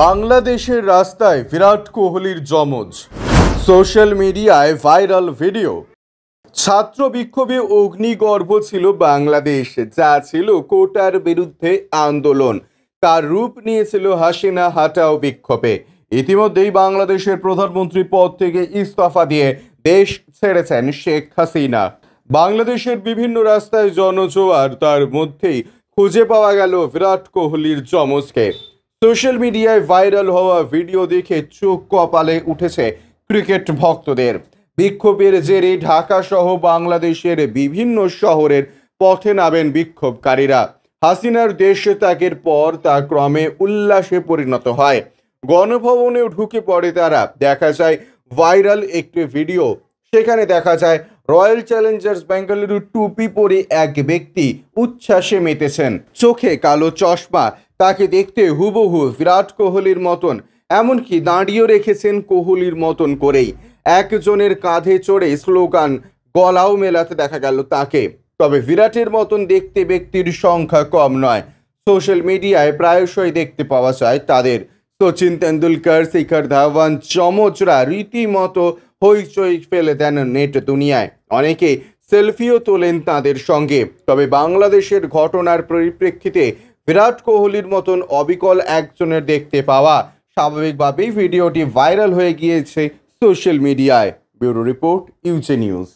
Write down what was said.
বাংলাদেশের রাস্তায় বিরাট কোহলির যমজ, সোশ্যাল মিডিয়ায় ভাইরাল ভিডিও। ছাত্র বিক্ষোভে অগ্নিগর্ভ ছিল বাংলাদেশ, যা ছিল কোটার বিরুদ্ধে আন্দোলন, তার রূপ নিয়েছিল হাসিনা হাটাও বিক্ষোভে। ইতিমধ্যেই বাংলাদেশের প্রধানমন্ত্রী পদ থেকে ইস্তফা দিয়ে দেশ ছেড়েছেন শেখ হাসিনা। বাংলাদেশের বিভিন্ন রাস্তায় জনজোয়ার, তার মধ্যেই খুঁজে পাওয়া গেল বিরাট কোহলির যমজকে। সোশ্যাল মিডিয়ায় ভাইরাল হওয়া ভিডিও দেখে চোখ কপালে উঠেছে ক্রিকেট ভক্তদের। বিক্ষোভের জেরে ঢাকা সহ বাংলাদেশের বিভিন্ন শহরের পথে নামেন বিক্ষোভকারীরা। হাসিনার দেশ ত্যাগের পর তা ক্রমে উল্লাসে পরিণত হয়। গণভবনেও ঢুকে পড়ে তারা। দেখা যায় ভাইরাল একটি ভিডিও, সেখানে দেখা যায় রয়্যাল চ্যালেঞ্জার্স বেঙ্গালুরু টুপি পরে এক ব্যক্তি উচ্ছ্বাসে মেতেছেন, চোখে কালো চশমা, তাকে দেখতে হুবহু বিরাট কোহলির মতন, এমনকি দাঁড়িয়েও রেখেছেন কোহলির মতন করেই। একজনের কাঁধে চড়ে স্লোগান গলাও মেলাতে দেখা গেল তাকে। তবে বিরাটের মতন দেখতে ব্যক্তির সংখ্যা কম নয়। সোশ্যাল মিডিয়ায় প্রায়শই দেখতে পাওয়া যায় তাদের। সচিন তেন্ডুলকর, শিখর ধাওয়ান যমজরা রীতিমতো হইচই ফেলে দেন নেট দুনিয়ায়। অনেকে সেলফিও তোলেন তাদের সঙ্গে। তবে বাংলাদেশের ঘটনার পরিপ্রেক্ষিতে বিরাট কোহলির মতন অবিকল একজনের দেখতে পাওয়া স্বাভাবিকভাবেই ভিডিওটি ভাইরাল হয়ে গিয়েছে সোশ্যাল মিডিয়ায়। ব্যুরো রিপোর্ট, ইউজে নিউজ।